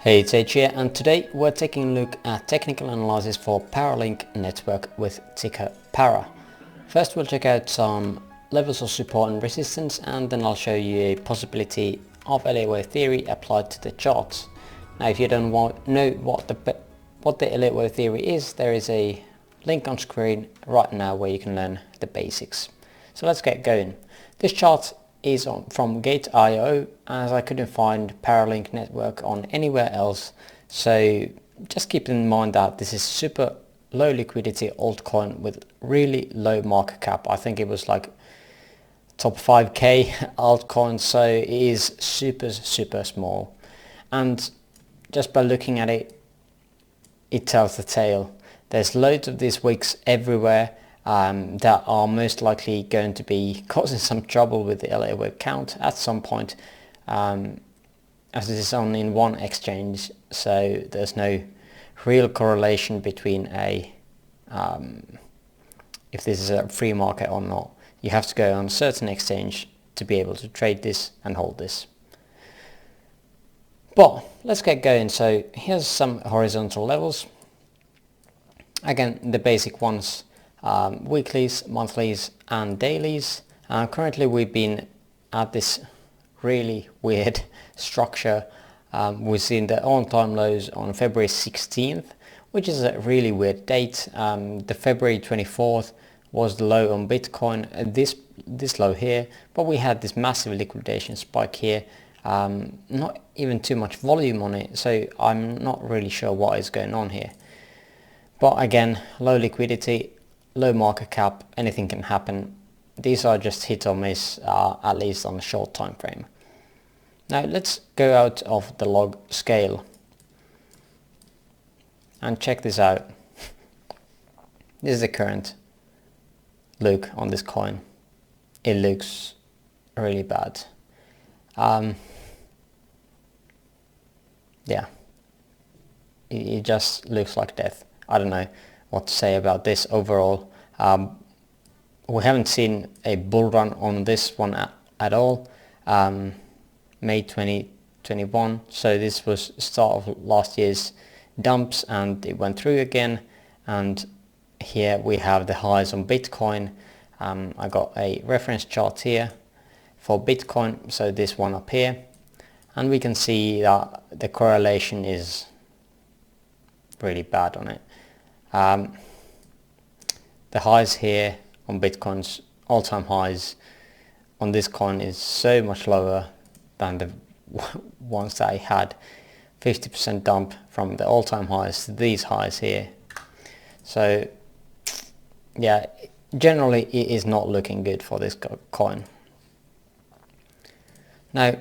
Hey, it's H here, and today we're taking a look at technical analysis for PARALINK network with ticker PARA. First we'll check out some levels of support and resistance, and then I'll show you a possibility of Elliott Wave theory applied to the charts. Now if you don't know what the Elliott Wave theory is, there is a link on screen right now where you can learn the basics. So let's get going. This chart is from Gate.io, as I couldn't find PARALINK network on anywhere else, so just keep in mind that this is super low liquidity altcoin with really low market cap. I think it was like top 5k altcoin, so it is super small, and just by looking at it, it tells the tale. There's loads of these wicks everywhere that are most likely going to be causing some trouble with the Elliott Wave count at some point, as this is only in one exchange, so there's no real correlation between if this is a free market or not. You have to go on a certain exchange to be able to trade this and hold this. But let's get going. So here's some horizontal levels. Again, the basic ones. Weeklies, monthlies and dailies. Currently we've been at this really weird structure. We've seen the all-time lows on February 16th, which is a really weird date. The February 24th was the low on Bitcoin, this low here, but we had this massive liquidation spike here. Not even too much volume on it, so I'm not really sure what is going on here. But again, low liquidity, low market cap, anything can happen. These are just hit or miss, at least on a short time frame. Now let's go out of the log scale and check this out. This is the current look on this coin. It looks really bad. Yeah, it just looks like death. I don't know what to say about this overall. We haven't seen a bull run on this one at all. May 2021, so this was start of last year's dumps, and it went through again, and here we have the highs on Bitcoin. I got a reference chart here for Bitcoin, so this one up here, and we can see that the correlation is really bad on it. The highs here on Bitcoin's all-time highs on this coin is so much lower than the ones that I had. 50% dump from the all-time highs to these highs here. So yeah, generally it is not looking good for this coin. Now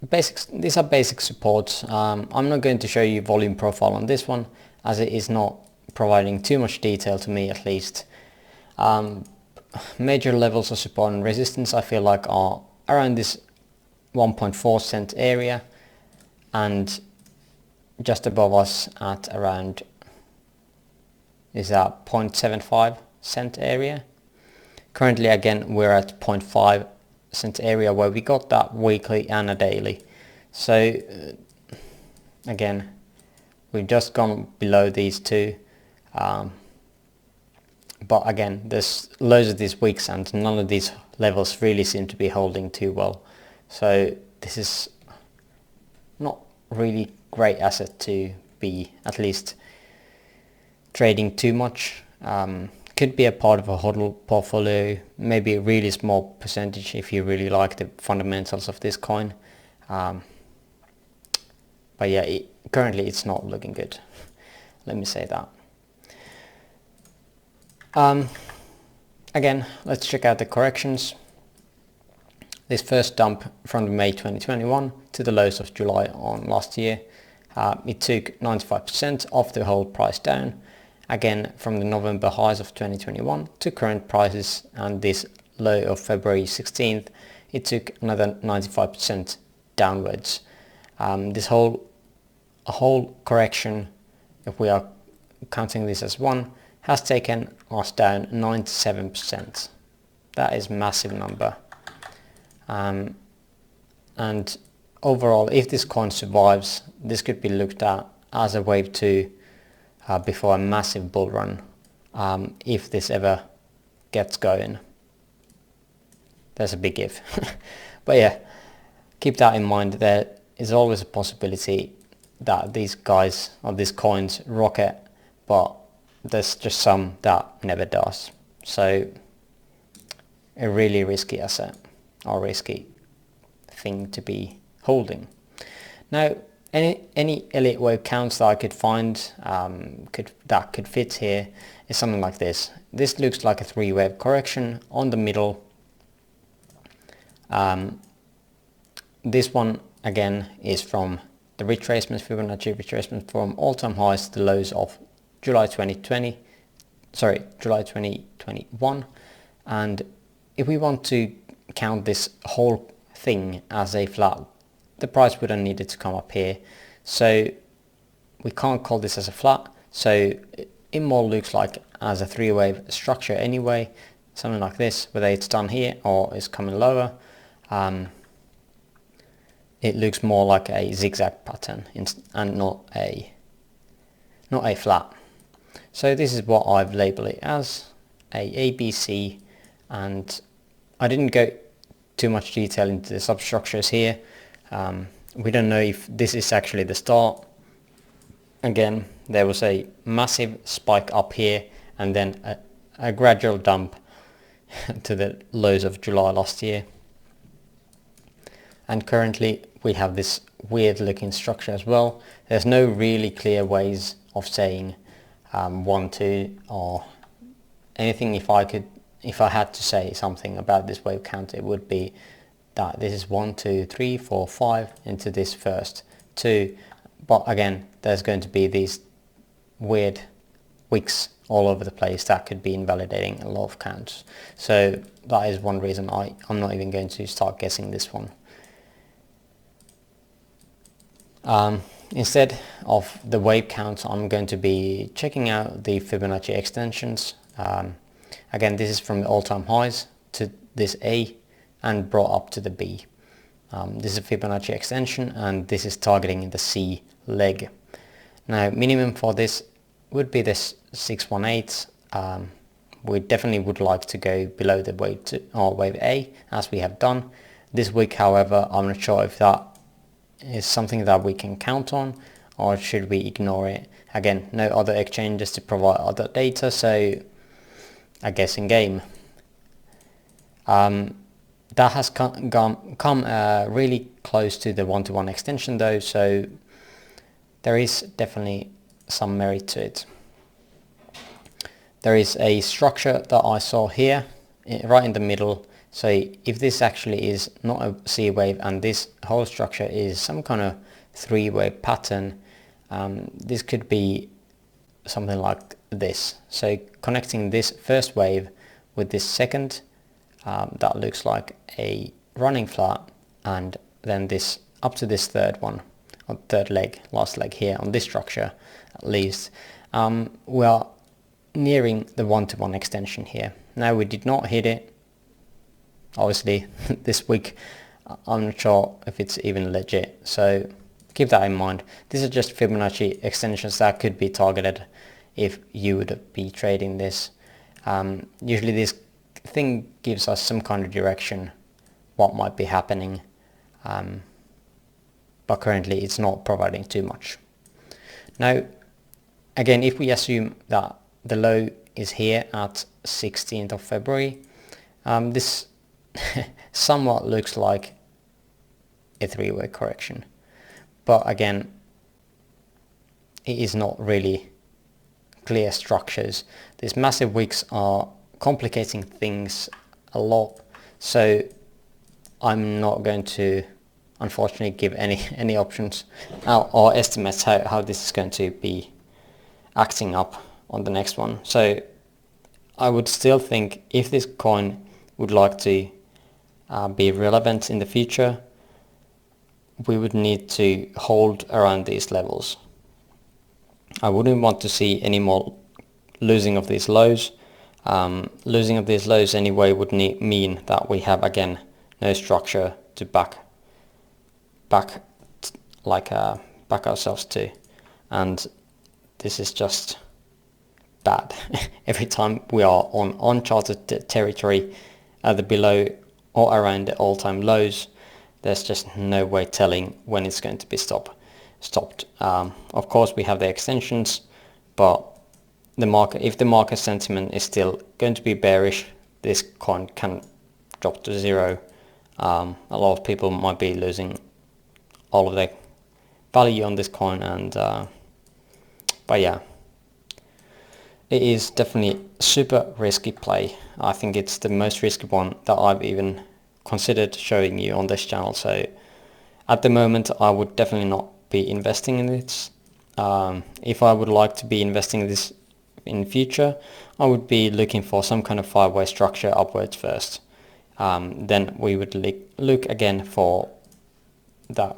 these are basic supports. I'm not going to show you volume profile on this one, as it is not providing too much detail to me, at least. Major levels of support and resistance I feel like are around this 1.4 cent area, and just above us at around is that 0.75 cent area. Currently again we're at 0.5 cent area where we got that weekly and a daily. So again, we've just gone below these two, but again there's loads of these weeks and none of these levels really seem to be holding too well. So this is not really great asset to be at least trading too much. Could be a part of a hodl portfolio, maybe a really small percentage if you really like the fundamentals of this coin. But yeah, currently it's not looking good. Let me say that. Again, let's check out the corrections. This first dump from May 2021 to the lows of July on last year, it took 95% of the whole price down. Again, from the November highs of 2021 to current prices and this low of February 16th, it took another 95% downwards. This whole correction, if we are counting this as one, has taken us down 97%. That is a massive number. And overall, if this coin survives, this could be looked at as a wave 2 before a massive bull run, if this ever gets going. There's a big if. But yeah, keep that in mind. There is always a possibility that these guys or these coins rocket, but there's just some that never does. So a really risky asset or risky thing to be holding. Now, any Elliott Wave counts that I could find that could fit here is something like this. This looks like a 3-wave correction on the middle. This one again is from the retracements, Fibonacci retracements from all-time highs to the lows of July 2021. And if we want to count this whole thing as a flat, the price would have needed to come up here. So we can't call this as a flat. So it more looks like as a 3-wave structure anyway, something like this, whether it's done here or is coming lower. It looks more like a zigzag pattern and not a flat. So this is what I've labeled it as, a ABC, and I didn't go too much detail into the substructures here. We don't know if this is actually the start. Again, there was a massive spike up here and then a gradual dump to the lows of July last year. And currently we have this weird looking structure as well. There's no really clear ways of saying 1, 2 or anything. If I had to say something about this wave count, it would be that this is 1, 2, 3, 4, 5 into this first 2. But again, there's going to be these weird wicks all over the place that could be invalidating a lot of counts. So that is one reason I'm not even going to start guessing this one. Instead of the wave counts, I'm going to be checking out the Fibonacci extensions. Again, this is from the all-time highs to this A and brought up to the B. This is a Fibonacci extension and this is targeting the C leg. Now, minimum for this would be this 618. We definitely would like to go below the wave 2 or wave A, as we have done. This week, however, I'm not sure if that is something that we can count on or should we ignore it. Again, no other exchanges to provide other data, so a guessing game. That has come really close to the 1-to-1 extension though, so there is definitely some merit to it. There is a structure that I saw here right in the middle. So if this actually is not a C wave and this whole structure is some kind of 3-wave pattern, this could be something like this. So connecting this first wave with this second, that looks like a running flat, and then this up to this third one, or third leg, last leg here on this structure at least. We are nearing the 1-to-1 extension here. Now we did not hit it. Obviously this week I'm not sure if it's even legit, so keep that in mind. These are just Fibonacci extensions that could be targeted if you would be trading this. Usually this thing gives us some kind of direction what might be happening, but currently it's not providing too much. Now again, if we assume that the low is here at 16th of February, this somewhat looks like a 3-wave correction, but again it is not really clear structures. These massive wicks are complicating things a lot, so I'm not going to unfortunately give any options or estimates how this is going to be acting up on the next one. So I would still think if this coin would like to be relevant in the future, we would need to hold around these levels. I wouldn't want to see any more losing of these lows. Losing of these lows anyway would mean that we have again no structure to back back back ourselves to, and this is just bad. Every time we are on uncharted territory, either below or around the all-time lows, there's just no way telling when it's going to be stopped. Of course we have the extensions, but if the market sentiment is still going to be bearish, this coin can drop to zero. A lot of people might be losing all of their value on this coin, and but yeah, it is definitely super risky play. I think it's the most risky one that I've even considered showing you on this channel. So at the moment I would definitely not be investing in this. If I would like to be investing in this in future, I would be looking for some kind of 5-way structure upwards first. Then we would look again for that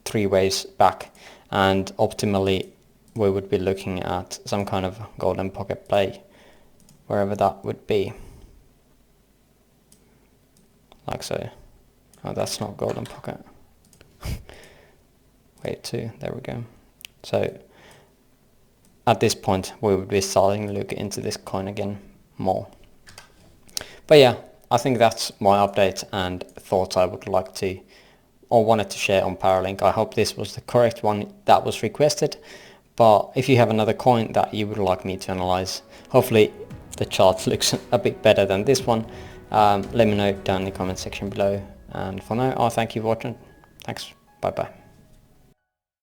3 waves back, and optimally we would be looking at some kind of golden pocket play, wherever that would be, like so. Oh, that's not golden pocket. Wait, there we go. So at this point we would be starting to look into this coin again more. But yeah, I think that's my update and thoughts I would like to or wanted to share on PARALINK. I hope this was the correct one that was requested, but if you have another coin that you would like me to analyze, hopefully the chart looks a bit better than this one, let me know down in the comment section below. And for now, I thank you for watching. Thanks, bye bye.